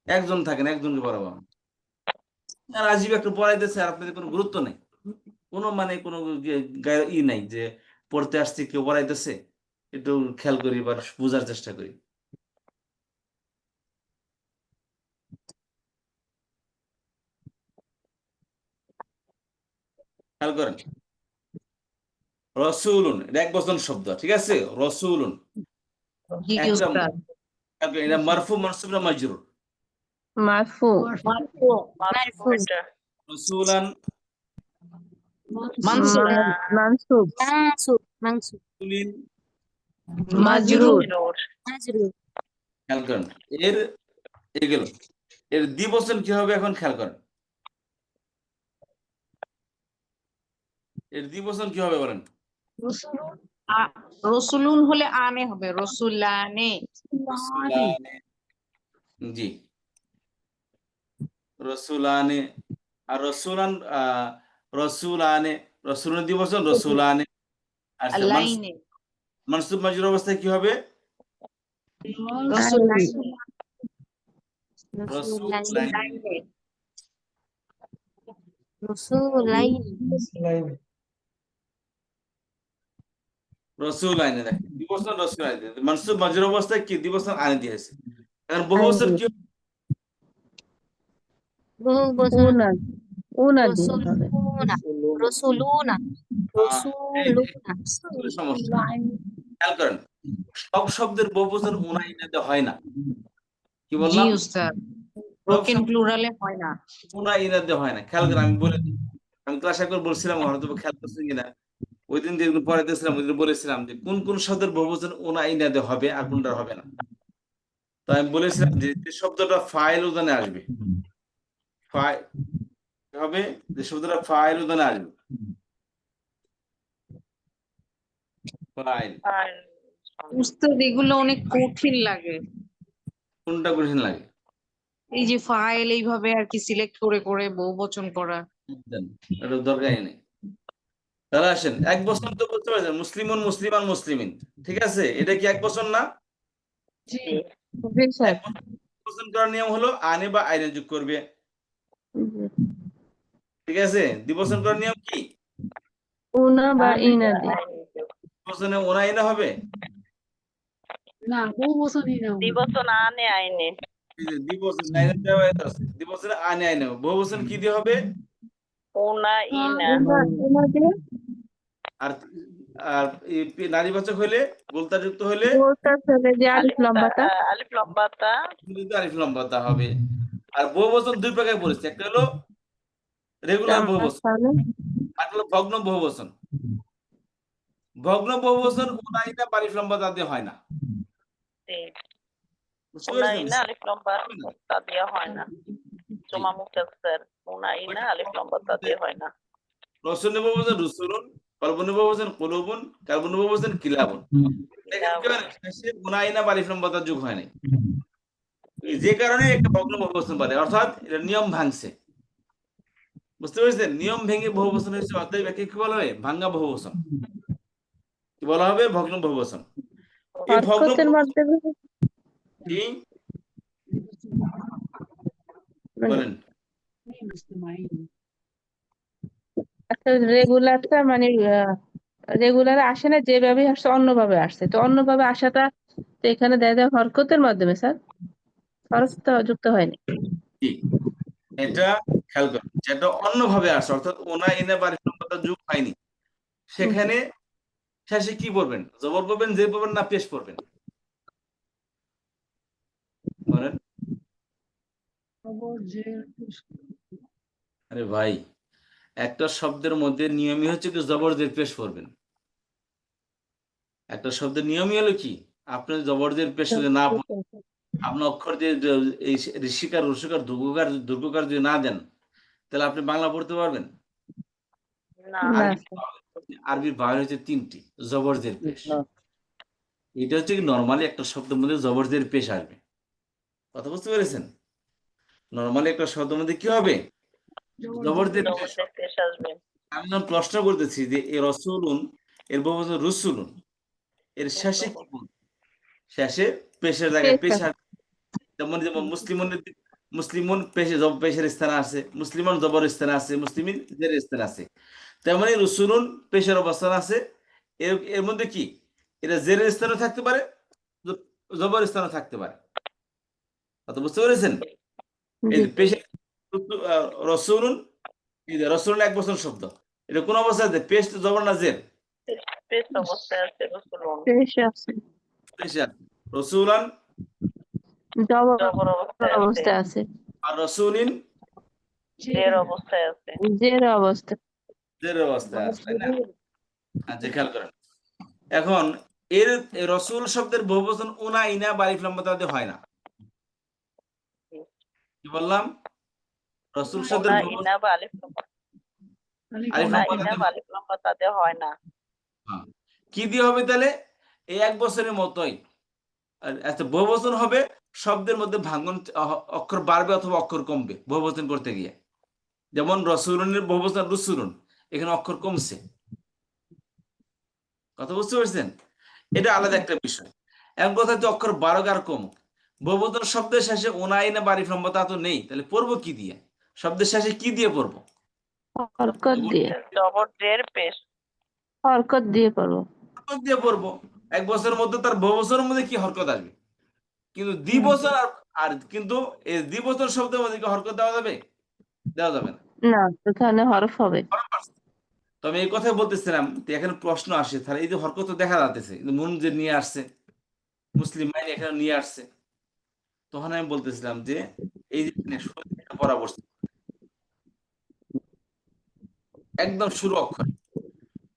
একজন থাকেন, একজনকে পড়াবো। আর আজীব একটু পড়াইতেছে, আর আপনাদের কোনো গুরুত্ব নেই, কোনো মানে কোনো ই নাই যে পড়তে আসছে, কেউ পড়াইতেছে, একটু খেয়াল করি বা বোঝার চেষ্টা করি। খেয়াল করেন, রসুলুন এটা এক বচন শব্দ, ঠিক আছে? রসুলুন জি একটা উস্তাদ। এটা মারফু মানসুব না মাজরুর? মারফু মারফু মারফু এটা রাসূলান মানসুব মানসুব মানসুব মানসুব রাসূলিন। মাজরুর মাজরুর মাজরুর খেয়াল করেন এগুলো এর দ্বিবচন কি হবে এখন খেয়াল করেন, এর দ্বিবচন কি হবে বলেন? রসুলুন হলে আনে হবে, রসুলানে। রসুলানে, জি রসুলানে। আর রসুলান রসুলানে, রসুলের দ্বিবচন রসুলানে। আর লাইনে মানসুব মাজরুর অবস্থায় কি হবে? রসুলাইনে রসুলাইনে। রসুলাইন রসুলাইনে, দেখেন দ্বিবচন রসুলাইনে, মানসুব মাজরুর অবস্থায় কি দ্বিবচন আনে দিয়েছে। এখন বহুবচন কি হবে? বহু বচন উনা উনা দিয়ে হবে রসুলুনা রসুলুনা রসুলুনা সমস্যা খেয়াল করেন, সব শব্দের বহুবচন উনা ইনাতে হয় না। কি জি বললাম? উস্তাদ, ব্রোকেন প্লুরালে হয় না। উনা ইনাতে হয় না। খেয়াল করেন, আমি বলে দিই, আমি ক্লাস একবার বলছিলাম, হয়তো খেয়াল করছেন কিনা, ওই দিন যেগুলো পড়াইতেছিলাম ওই দিন বলেছিলাম যে কোন কোন শব্দের বহুবচন উনা ইনাতে হবে আর কোনটা হবে না। তো আমি বলেছিলাম যে যে শব্দটা ফাইল উদানে আসবে, ফাইল হবে, যে শব্দটা ফাইল উদানে আসবে, ফাইল, আর উস্তাদ এগুলো অনেক কঠিন লাগে, কোনটা কঠিন লাগে? এই যে ফাইল এইভাবে আর কি সিলেক্ট করে করে বহু বচন করা। দেন, এটা দরকারই নেই। তাহলে আসেন, এক বচন তো বলতে পারছেন, মুসলিমুন মুসলিমান মুসলিমিন, ঠিক আছে? এটা কি এক বচন না? জি স্যার এক বচন করার নিয়ম হলো আনে বা আইনে যোগ করবে, ঠিক আছে? দ্বিবচন করার নিয়ম কি? উনা বা ইনা দিয়ে বচনে ওনা ইনা হবে। দ্বিবচন আনে আইনে এই যে দ্বিবচন আইনে দেওয়া আছে, দ্বিবচনে আনে আইনে হবে। বহুবচন কি দিয়ে হবে? উনা ইনা উনা দিয়ে আর আর নারীবাচক হলে, গোলতা যুক্ত হলে ওটা চলে যে আলিফ লম্বাটা আলিফ লম্বাতা আলিফ লম্বাতা হবে। আর বহুবচন দুই প্রকার পড়েছে, একটা হলো রেগুলার বহুবচন, তাহলে আর হলো ভগ্ন বহুবচন। ভগ্ন বহুবচন উনা ইনা বা আলিফ লম্বাতা দিয়ে হয় না। বুঝতে উনা পেরেছেন? ইনা আলিফ লম্বাতা দিয়ে হয় না। জমা মুকাসসার উনা ইনা আলিফ লম্বাতা দিয়ে হয় না। রসুলের বহুবচন রুসুলুন, কলবুনের বহুবচন কুলুবুন, কালবুনের বহুবচন কিলাবুন। দেখেন কি হয়? শেষে উনা ইনা বা আলিফ লম্বাতা যোগ হয় নাই, যে কারণে একটা ভগ্ন বহুবচন বলে, অর্থাৎ এটা নিয়ম ভাঙছে। বুঝতে পেরেছেন? নিয়ম ভেঙে বহুবচন হয়েছে, অতএব একে কি বলা হয়? ভাঙ্গা বহুবচন। কি বলা হবে? ভগ্ন বহুবচন। এই ভগ্ন হরকতের মাধ্যমে কি বলেন? একটা রেগুলারটা মানে রেগুলার আসে না, যেভাবে আসছে অন্যভাবে আসছে, তো অন্যভাবে আসাটা তো এখানে দেখা যায় হরকতের মাধ্যমে স্যার, হরফ তো যুক্ত হয়নি। কি এটা খেয়াল করুন, যেটা অন্যভাবে আসে, অর্থাৎ ওনা ইনা বা আলিফ লম্বাতা যোগ হয়নি, সেখানে শেষে কি পড়বেন? জবর পড়বেন, জের পড়বেন, না পেশ পড়বেন? বলেন। আরে ভাই, একটা শব্দের মধ্যে নিয়মই হচ্ছে কি জবর জের পেশ পড়বেন। একটা শব্দের নিয়মই হলো কি, আপনি জবর জের পেশ যদি না পড়েন, আপনি অক্ষর দিয়ে এই ঋষিকার রসিকার দুর্গকার যদি না দেন, তাহলে আপনি বাংলা পড়তে পারবেন? না না আরবির বাইরে হচ্ছে তিনটি, জবর জের পেশ। এটা হচ্ছে কি নর্মালি একটা শব্দের মধ্যে জবর জের পেশ আসবে। কথা বুঝতে পেরেছেন? নর্মালি একটা শব্দের মধ্যে কি হবে? জবর জের পেশ। জবরদস্তি পেশ আসবে। আমি যখন প্রশ্ন করতেছি যে এ রসুলুন, এর বহুবচন রুসুলুন, এর শেষে কি বলবো? শেষে পেশের জায়গায় পেশ আসবে। যেমন যেমন মুসলিমুন পেশের স্থানে আছে, মুসলিমান জবর স্থানে আছে, মুসলিমিন জের স্থানে আছে। তেমনি রসুলুন পেশের অবস্থান আছে। এর এর মধ্যে কি এটা জেরের স্থানে থাকতে পারে, জবর স্থানে থাকতে পারে। কথা বুঝতে পেরেছেন? এই যে পেশের রসুলুন, এই যে রসুলুন এক বচন শব্দ, এটা কোন অবস্থায় আছে? পেশ জবর না জের? পেশ অবস্থায় আছে রসুলুন। পেশ আছে পেশ আছে। রসুলান জবর জবর অবস্থায় আছে, অবস্থায় আছে, আর রসুলিন জের অবস্থায় আছে। জের অবস্থা। জের অবস্থায় আছে, তাই না? আচ্ছা, খেয়াল করেন। এখন এর রসুল শব্দের বহুবচন উনা ইনা বা আলিফ লাম বা তা দিয়ে হয় না। কি বললাম? রসুল শব্দের উনা বহুবচন ইনা বা আলিফ লম্বা, আলিফ উনা লাম বা তা ইনা দিয়ে বা হয় আলিফ লম্বা তাদের হয় না। না। কি দিয়ে হবে তাহলে? এই এক বছরের মতোই। আর আচ্ছা, বহুবচন হবে শব্দের মধ্যে ভাঙন, অক্ষর বাড়বে অথবা অক্ষর কমবে বহুবচন করতে গিয়ে। যেমন রসুলনের বহুবচন রসুলন, এখানে অক্ষর কমছে। কথা বুঝতে পারছেন? এটা আলাদা একটা বিষয়। এখন কথা হচ্ছে অক্ষর বাড়ুক আর কমুক, বহুবচন শব্দের শেষে ওনাই না বাড়ি সম্মত তা তো নেই, তাহলে পড়বো কি দিয়ে? শব্দের শেষে কি দিয়ে পড়বো? হরকত দিয়ে, জবর জের পেশ। হরকত দিয়ে পড়বো। হরকত দিয়ে পড়বো। এক বছরের মধ্যে তার বহুবচনের মধ্যে কি হরকত আসবে? কিন্তু হুম। দ্বিবচন আর আর কিন্তু এই দ্বিবচন শব্দের মধ্যে কি হরকত দেওয়া যাবে? দেওয়া যাবে না। না, এখানে হরফ হবে। তো আমি এই কথাই বলতেছিলাম, তো এখানে প্রশ্ন আসে, তাহলে এই যে হরকত তো দেখা যাচ্ছে, কিন্তু মন যে নিয়ে আসছে, মুসলিম মাইন এখানে নিয়ে আসছে, তখন আমি বলতেছিলাম যে এই যে এখানে শুরুতে একটা পড়া বসছে, একদম শুরু অক্ষর,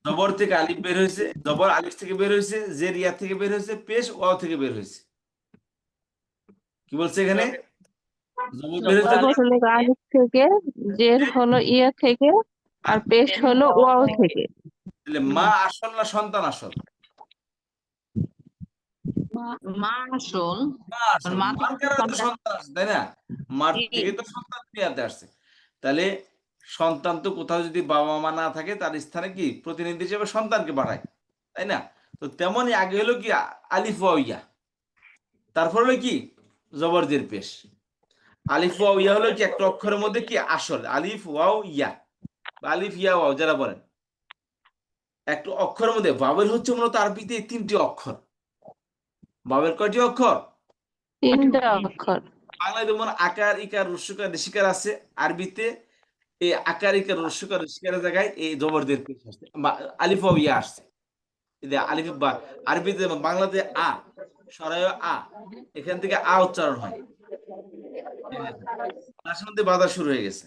জবর থেকে আলিফ বের হয়েছে, জবর আলিফ থেকে বের হয়েছে, জের ইয়া থেকে বের হয়েছে, পেশ ওয়াও থেকে বের হয়েছে। কি বলছে এখানে? জবর বের হয়েছে জবর আলিফ, হলো আলিফ থেকে, জের হলো ইয়া থেকে, আর পেশ পেশ হলো ওয়াও ওয়াও থেকে। থেকে। তাহলে মা আসল না সন্তান আসল? মা আসল, মা আসল, মা মার থেকে তো কারণে তো সন্তান। সন্তান আসে, তাই না? মার জি, থেকে তো সন্তান দুনিয়াতে আসছে। তাহলে সন্তান তো কোথাও যদি বাবা মা না থাকে, তার স্থানে কি প্রতিনিধি হিসেবে সন্তানকে পাঠায়, তাই না? তো তেমনই আগে হলো কি আলিফ ওয়াও ইয়া, তারপর হলো কি জবরজের পেশ। আলিফ ওয়াও ইয়া হলো কি একটা অক্ষরের মধ্যে কি আসল, আলিফ ওয়াও ইয়া বা আলিফ ইয়া ওয়াও যারা বলেন, একটা অক্ষরের মধ্যে বাবেল হচ্ছে মূলত আরবিতে এই তিনটি অক্ষর। বাবেল কয়টি অক্ষর? তিনটা অক্ষর। বাংলায় যেমন আকার ইকার রস্যকার ঋষিকার আছে, আরবিতে এই আকার ইকার রস্যকার ঋষিকারের জায়গায় এই জবরদের পেশ আসছে, আলিফ ওয়াও ইয়া আসছে। এই যে আলিফ বা আরবিতে যেমন বাংলাতে আ, সরায় আ, এখান থেকে আ উচ্চারণ হয়, এই দেখেন, ভাষার মধ্যে বাধা শুরু হয়ে গেছে।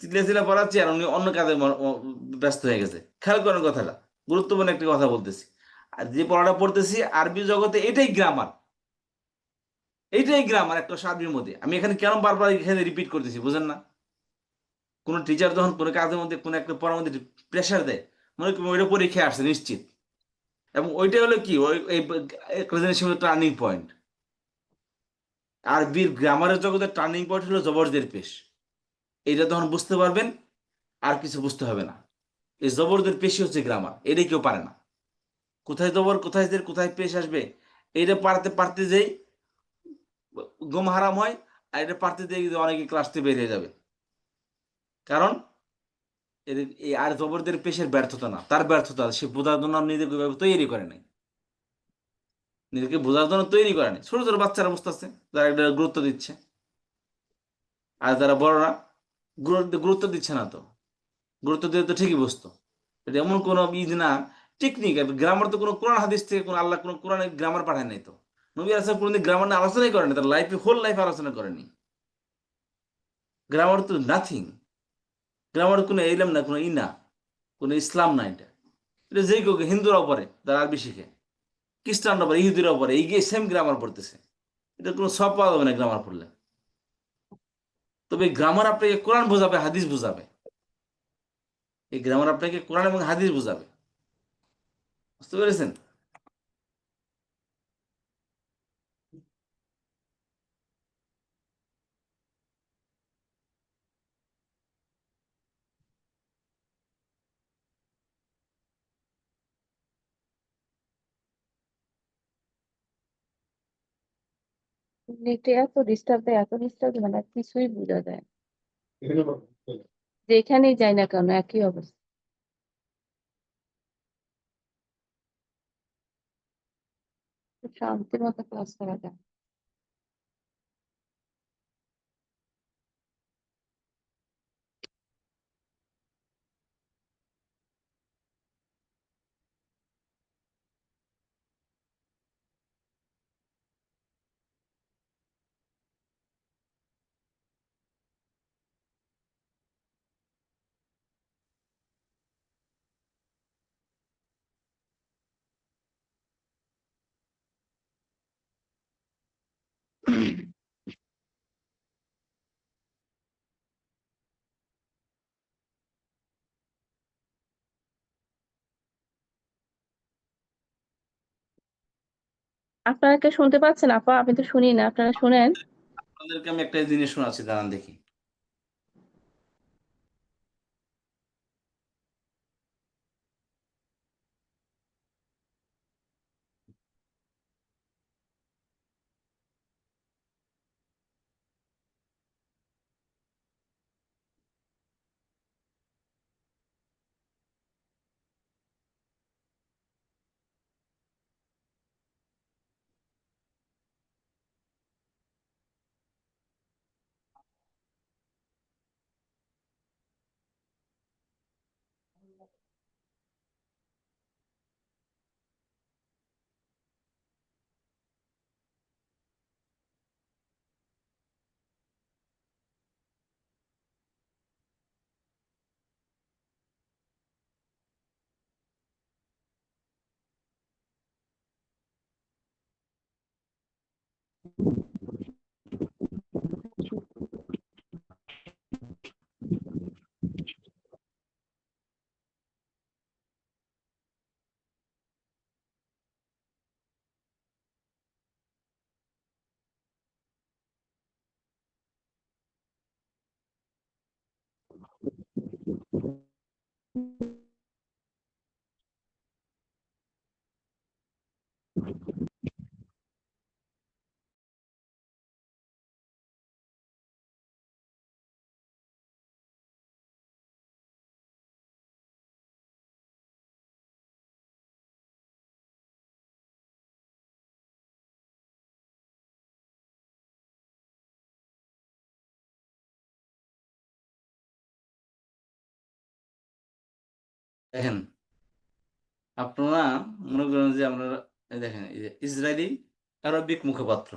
চিল্লা চিল্লা পড়াচ্ছি আর উনি অন্য কাজে ব্যস্ত হয়ে গেছে। খেয়াল করেন কথাটা, গুরুত্বপূর্ণ একটি কথা বলতেছি। আর যে পড়াটা পড়তেছি আরবি জগতে, এটাই গ্রামার, এইটাই গ্রামার একটা আরবির মধ্যে। আমি এখানে কেন বারবার এখানে রিপিট করতেছি বুঝেন না? কোন টিচার যখন কোনো কাজের মধ্যে কোনো একটা পড়ার মধ্যে প্রেশার দেয়, মনে করি ওইটা পরীক্ষায় আসছে নিশ্চিত, এবং ওইটা হলো কি ওই এই একটা জিনিস হলো টার্নিং পয়েন্ট। আরবির গ্রামারের জগতে টার্নিং পয়েন্ট হলো জবরদের পেশ। এটা যখন বুঝতে পারবেন, আর কিছু বুঝতে হবে না। এই জবরদের পেশি হচ্ছে গ্রামার, এটাই কেউ পারে না। কোথায় জবর কোথায় জের কোথায় পেশ আসবে, এটা পারতে পারতে যেই ঘুম হারাম হয়, আর এটা পারতে যেই অনেকে ক্লাস থেকে বের হয়ে যাবে। কারণ এই আর জবরদের পেশের ব্যর্থতা না, তার ব্যর্থতা, সে বোঝার জন্য নিজেকে ওইভাবে তৈরি করে নাই, নিজেকে বোঝার জন্য তৈরি করে নাই। ছোট ছোট বাচ্চারা বুঝতেছে, যারা এটা গুরুত্ব দিচ্ছে, আর যারা বড়রা গুরুত্ব দিচ্ছে না, তো গুরুত্ব দিলে তো ঠিকই বুঝতো। এটা এমন কোনো ইজ না, টেকনিক। গ্রামার তো কোনো কোরআন হাদিস থেকে কোনো আল্লাহ কোনো কোরআনে গ্রামার পাঠায় নাই তো। নবী আসলে কোনোদিন গ্রামার নিয়ে আলোচনাই করেনি, তার লাইফে হোল লাইফ আলোচনা করেনি। গ্রামার তো নাথিং। গ্রামার কোনো এলাম না, কোনো ই না, কোনো ইসলাম না। এটা এটা যেই কেউ, হিন্দুরাও পড়ে যারা আরবি শিখে, খ্রিস্টানরা পড়ে, ইহুদিরাও পড়ে, এই গিয়ে সেম গ্রামার পড়তেছে। এটা কোনো সব পাওয়া যাবে না গ্রামার পড়লে। তবে গ্রামার আপনাকে কোরআন বোঝাবে, হাদিস বোঝাবে। এই গ্রামার আপনাকে কোরআন এবং হাদিস বোঝাবে। বুঝতে পেরেছেন? নেটে এত ডিস্টার্ব মানে কিছুই বোঝা যায় না। যেখানেই যাই না কেন একই অবস্থা। খুব শান্তি মতো ক্লাস করা যায়। আপনারা কে শুনতে পাচ্ছেন আপা? আমি তো শুনি না, আপনারা শুনেন? আপনাদেরকে আমি একটা জিনিস শোনাচ্ছি, দাঁড়ান দেখি। দেখেন, আপনারা মনে করেন যে আমরা দেখেন, এই যে ইসরায়েলি আরবিক মুখপাত্র,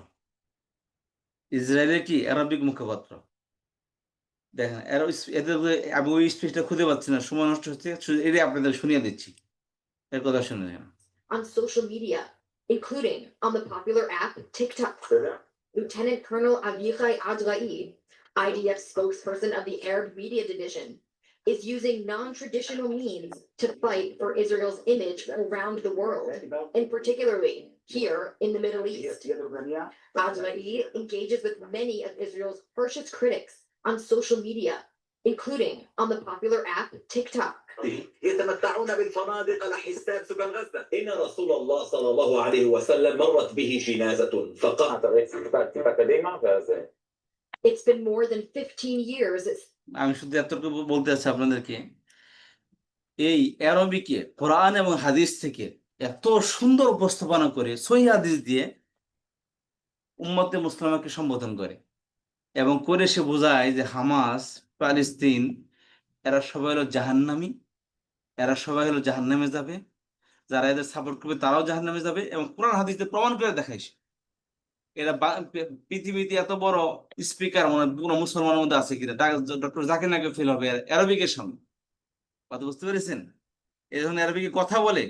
ইসরায়েলের কি আরবিক মুখপাত্র, দেখেন এদের আমি ওই স্পেসটা খুঁজে পাচ্ছি না, সময় নষ্ট হচ্ছে, এটাই আপনাদের শুনিয়ে দিচ্ছি, এর কথা শুনে নেন। On social media, including on the popular app TikTok. Lieutenant Colonel Avichai Adlai, IDF spokesperson of the Arab Media Division, is using non-traditional means to fight for Israel's image around the world, and particularly here in the Middle East. Adlai engages with many of Israel's harshest critics on social media, including on the popular app TikTok. يتمتعون بالفنادق على حساب سكان غزة. إن رسول الله صلى الله عليه وسلم مرت به جنازة فقط. It's been more than 15 years আমি শুধু এতটুকু বলতে চাচ্ছি আপনাদেরকে, এই আরবিকে কোরআন এবং হাদিস থেকে এত সুন্দর উপস্থাপনা করে সহিহ হাদিস দিয়ে উম্মতে মুসলিমাকে সম্বোধন করে, এবং করে সে বোঝায় যে হামাস, পালেস্তিন, এরা সবাই হলো জাহান্নামী, এরা সবাই হলো জাহান্নামে যাবে, যারা এদের সাপোর্ট করবে তারাও জাহান্নামে যাবে, এবং কোরআন হাদিসে প্রমাণ করে দেখাইছে। এরা পৃথিবীতে এত বড় স্পিকার মানে পুরো মুসলমানের মধ্যে আছে কিনা, ডক্টর জাকির নায়ক ফেল হবে আরবিকের সামনে, কথা বুঝতে পেরেছেন? এই ধরনের আরবিকে কথা বলে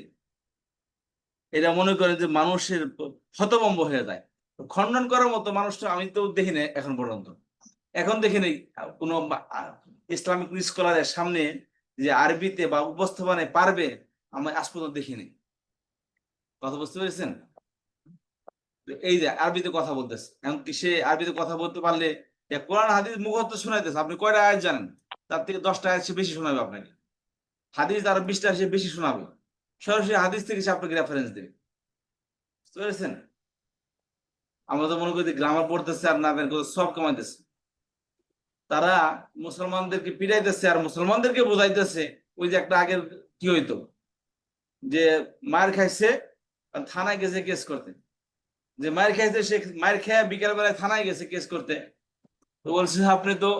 এরা মনে করে যে মানুষের হতভম্ব হয়ে যায়। খণ্ডন করার মতো মানুষটা আমি তো দেখি না এখন পর্যন্ত, এখন দেখি নাই কোনো ইসলামিক স্কলারের সামনে যে আরবিতে বা উপস্থাপনায় পারবে, আমি আজ পর্যন্ত দেখিনি, কথা বুঝতে পেরেছেন? এই যে আরবিতে কথা বলতেছে, এমনকি সে আরবিতে কথা বলতে পারলে কোরআন হাদিস মুখস্থ শোনাইতেছে, আপনি কয়টা আয়াত জানেন, তার থেকে 10টা আয়াত সে বেশি শোনাবে আপনাকে, হাদিস আরো 20টা সে বেশি শোনাবে, সরাসরি হাদিস থেকে সে আপনাকে রেফারেন্স দেবে, বুঝতে পেরেছেন? আমরা তো মনে করি গ্রামার পড়তেছে আর না সব কামাইতেছে, তারা মুসলমানদেরকে পিটাইতেছে আর মুসলমানদেরকে বোঝাইতেছে। ওই যে একটা আগের কি হইতো যে মার খাইছে থানায় গেছে কেস করতে, যে মায়ের খাইছে সে মায়ের খেয়ে বিকেল বেলায় থানায় গেছে কেস করতে, তো বলছে আপনি তো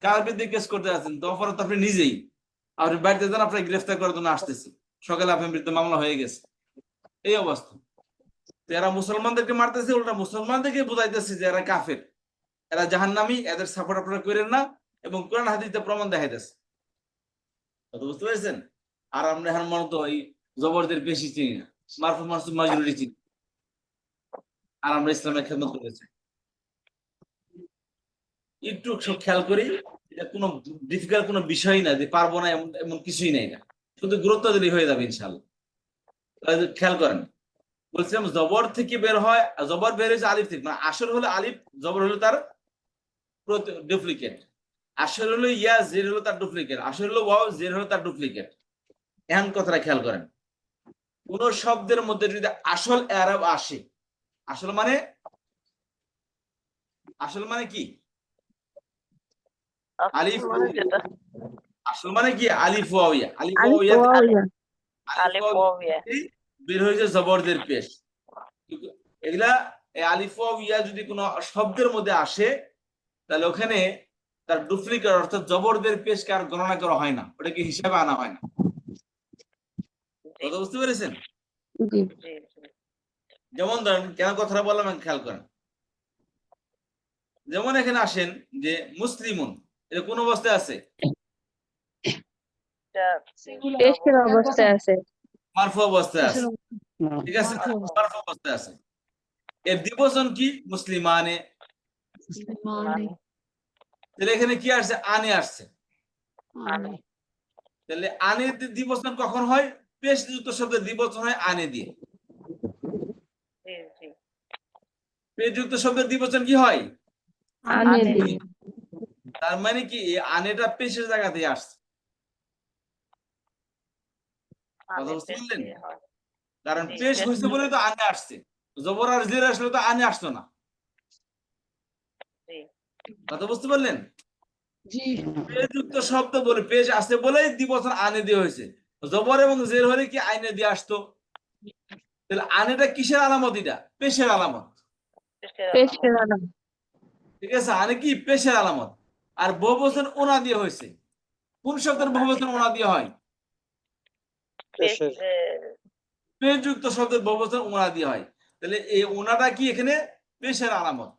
কার বিরুদ্ধে কেস করতে আছেন, তো অপরাধ আপনি নিজেই, আপনি বাড়িতে যান, আপনার গ্রেফতার করার জন্য আসতেছি, সকালে আপনার বিরুদ্ধে মামলা হয়ে গেছে, এই অবস্থা। এরা মুসলমানদেরকে মারতেছে, উল্টা মুসলমানদেরকে বোঝাইতেছে যে এরা কাফের, এরা জাহান্নামী, এদের সাপোর্ট আপনারা করেন না, এবং কোরআন হাদিসে প্রমাণ দেখাইতেছে, বুঝতে পেরেছেন? আর আমরা এখন মনে তো এই জবরদের বেশি চিনি না, মারফুল মাসুদ মাজরুরি চিনি, আর আমরা ইসলামের খেদমত করেছি। একটু সব খেয়াল করি, এটা কোনো ডিফিকাল্ট কোনো বিষয় না যে পারবো না, এমন কিছুই নাই, না শুধু গুরুত্ব দিলেই হয়ে যাবে ইনশাআল্লাহ। খেয়াল করেন বলছিলাম জবর থেকে বের হয়, জবর বের হয়েছে আলিফ থেকে, মানে আসল হলো আলিফ, জবর হলো তার ডুপ্লিকেট। আসল হলো ইয়া, জের হলো তার ডুপ্লিকেট। আসল হলো ওয়াও, জের হলো তার ডুপ্লিকেট। এখন কথাটা খেয়াল করেন, কোন শব্দের মধ্যে যদি আসল এরাব আসে, আসল মানে কি? আলিফ মানে যেটা আসল মানে কি? আলিফ ওয়াও ইয়া। আলিফ ওয়াও আলিফ ইয়া ওয়াও ইয়া। আলিফ ওয়াও ইয়া। বের হয়েছে জবরদের পেশ। এগুলা এই আলিফ ওয়াও ইয়া যদি কোনো শব্দের মধ্যে আসে, তাহলে ওখানে তার ডুপ্লিকেট অর্থাৎ জবরদের পেশকে আর গণনা করা হয় না, ওটাকে হিসাবে আনা হয় না। কথা বুঝতে পেরেছেন? জি। জি জি। যেমন ধরেন, কেন কথাটা বললাম খেয়াল করেন। যেমন এখানে আসেন যে মুসলিমুন, এটা কোন অবস্থায় আছে? এটা পেশের অবস্থায় আছে। মারফু অবস্থায় আছে, ঠিক আছে? মারফু অবস্থায় আছে। এর দ্বিবচন কি? মুসলিমানে। মানে তাহলে এখানে কি আসছে? আনে আসছে। মানে তাহলে আনে দ্বিবচন কখন হয়? পেশ যুক্ত শব্দের দ্বিবচন হয় আনে দিয়ে। জি জি। পেশ যুক্ত শব্দের দ্বিবচন কি হয়? আনে আনে দিয়ে। তার মানে কি এই আনেটা পেশের জায়গা দিয়ে আসছে। কথা বুঝতে পেশ পারলেন? দিয়ে হয়। কারণ জি, পেশ পেশ হয়েছে বলে তো আনে আসছে। জবর আর জের আসলে তো আনে আসতো না। জি কথা বুঝতে পারলেন? পেশ যুক্ত শব্দ বলে পেশ আসছে বলেই দ্বিবচন আনে দিয়ে হয়েছে। জবর এবং জের হলে কি আইনে দিয়ে আসতো? তাহলে আনেটা কিসের আলামত? এটা পেশের আলামত। পেশের পেশের আলামত। আলাম। ঠিক আছে, আনে কি? পেশের আলামত। আর বহুবচন ওনা দিয়ে হয়েছে। কোন শব্দের বহুবচন ওনা দিয়ে হয়? পেশ পেশ যুক্ত শব্দের বহুবচন ওনা দিয়ে হয়। তাহলে এই ওনাটা কি এখানে? পেশের আলামত।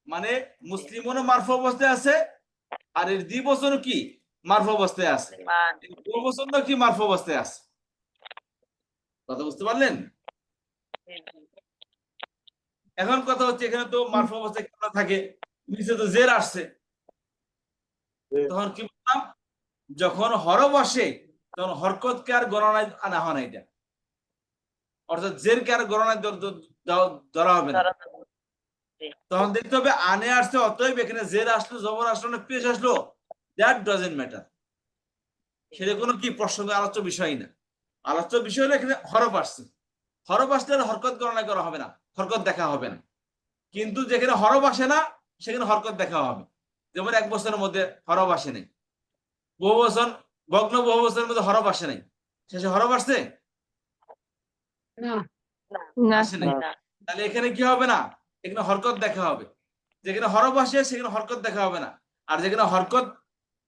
মানে মুসলিমও মারফু অবস্থায় আছে, আর এর দ্বিবচনও কি? মারফু অবস্থায় আছে। মান বহুবচনও কি? মারফু অবস্থায় আছে। কথা বুঝতে পারলেন? জি জি। এখন কথা হচ্ছে, এখানে তো মারফু অবস্থায় কেন থাকে? নিচে তো জের আসছে। তখন কি বললাম? যখন হরফ আসে তখন হরকতকে আর গণনায় আনা হয় না। এটা অর্থাৎ জেরকে আর গণনায় ধরা হবে না। ধরা জি তখন দেখতে হবে আনে আসছে, অতএব এখানে জের আসলো, জবর আসলো না পেশ আসলো, দ্যাট ডাজন্ট ম্যাটার। সেটা কোনো কি প্রসঙ্গ আলোচ্য বিষয় না। আলোচ্য বিষয় হলো এখানে হরফ আসছে। হরফ আসলে আর হরকত গণনা করা হবে না, হরকত দেখা হবে না। কিন্তু যেখানে হরফ আসে না সেখানে হরকত দেখা হবে। যেমন এক বছরের মধ্যে হরফ আসে নাই, বহু বছর ভগ্ন বহু বছরের মধ্যে হরফ আসে নাই, শেষে হরফ আসছে? না না। আসে নাই। না তাহলে এখানে কি হবে না? এখানে হরকত দেখা হবে। যেখানে হরফ আসে সেখানে হরকত দেখা হবে না, আর যেখানে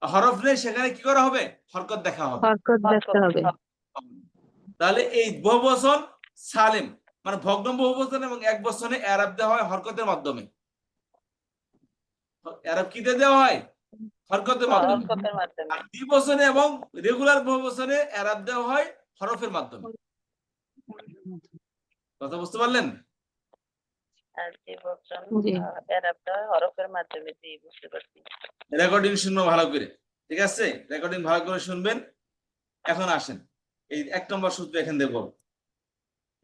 হরফ নেই সেখানে কি করা হবে? হরকত দেখা হবে। হরকত দেখতে হবে। তাহলে এই বহুবচন সালিম মানে ভগ্ন বহুবচন এবং এক বচনে এরাব দেওয়া হয় হরকতের মাধ্যমে। এরাব কি দিয়ে দেওয়া হয়? হরকতের মাধ্যমে। হরকতের মাধ্যমে। আর দ্বিবচনে এবং রেগুলার বহুবচনে এরাব দেওয়া হয় হরফের মাধ্যমে। কথা বুঝতে পারলেন? আর দ্বিবচন জি। এরাবটা হরফের মাধ্যমে। জি বুঝতে পারছি। রেকর্ডিং শুনবো ভালো করে, ঠিক আছে? রেকর্ডিং ভালো করে শুনবেন। এখন আসেন এই 1 নম্বর সূত্র এখান থেকে বলবো।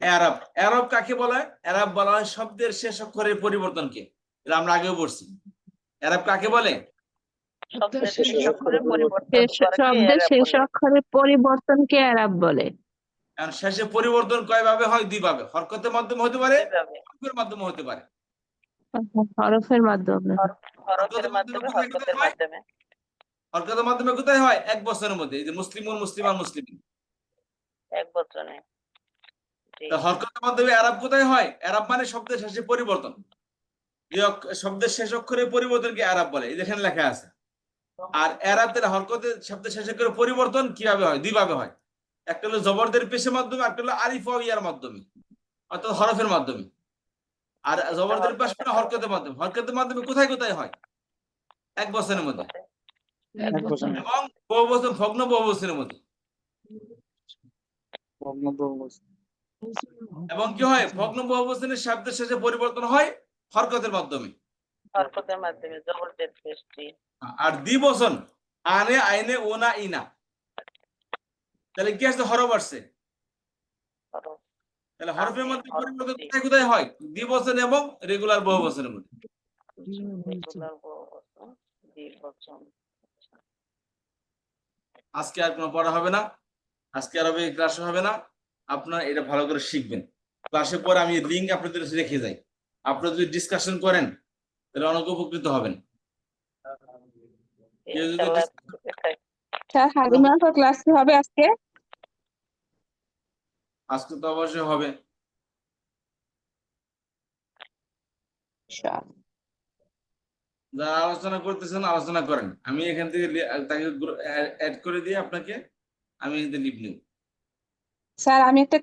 এরাব, এরাব কাকে বলা হয়? এরাব বলা হয় শব্দের শেষ অক্ষরের পরিবর্তনকে। এটা আমরা আগেও পড়ছি। এরাব কাকে বলে? শব্দের শেষ অক্ষরের পরিবর্তন করাকে শব্দের এরাব শেষ বলে। অক্ষরের পরিবর্তনকে এরাব বলে। কারণ শেষে পরিবর্তন কয় ভাবে হয়? 2 ভাবে। হরকতের মাধ্যমে হতে পারে, এইভাবে হরফের মাধ্যমে হতে পারে। হরফের মাধ্যমে। হরফের মাধ্যমে, কোথায় কোথায় হরকতের হয়? মাধ্যমে। হরকতের মাধ্যমে কোথায় হয়? এক বছরের মধ্যে। এই যে মুসলিমুন, মুসলিমান, মুসলিমিন। এক বচনে। জি তা হরকতের মাধ্যমে এরাব কোথায় হয়? এরাব মানে শব্দের শেষে পরিবর্তন। যে শব্দের শেষ অক্ষরের পরিবর্তনকে এরাব বলে, এই যেখানে লেখা আছে। আর এরাব তাহলে হরকতের শব্দের শেষ অক্ষরের পরিবর্তন কিভাবে হয়? 2 ভাবে হয়। একটা হলো জবরদের পেশের মাধ্যমে, একটা হলো আলিফ ওয়াও ইয়ার মাধ্যমে, অর্থাৎ হরফের মাধ্যমে। আর জবরদের পেশ মানে হরকতের মাধ্যমে। হরকতের মাধ্যমে কোথায় কোথায় হয়? এক বছরের মধ্যে এবং বহুবচন ভগ্ন বহুবচনের মধ্যে। এবং কি হয়? ভগ্ন বহুবচনের শব্দের শেষে পরিবর্তন হয় হরকতের মাধ্যমে। হরকতের মাধ্যমে জবরদের পেশ। জি আর দ্বিবচন আনে, আইনে, ওনা, ইনা। তাহলে কি আসছে? হরফ আসছে। হরফ। তাহলে হরফের আমি মধ্যে হরফ পরিবর্তন জি। কোথায় কোথায় হয়? দ্বিবচন এবং রেগুলার বহুবচনের মধ্যে। রেগুলার বহুবচন, দ্বিবচন। আজকে আর কোনো পড়া হবে না, আজকে আর হবে ক্লাস হবে না, আপনারা এটা ভালো করে শিখবেন। ক্লাসের পর আমি লিঙ্ক আপনাদের কাছে রেখে যাই, আপনারা যদি ডিসকাশন করেন তাহলে অনেক উপকৃত হবেন। কেউ যদি ইনশাআল্লাহ স্যার হালিমা আপা ক্লাস হবে আজকে? আজকে তো অবশ্যই হবে। যারা আলোচনা করতেছেন আলোচনা করেন, আমি এখান থেকে তাকে অ্যাড করে দিয়ে আপনাকে আমি এখান থেকে লিভ নিব। স্যার আমি একটা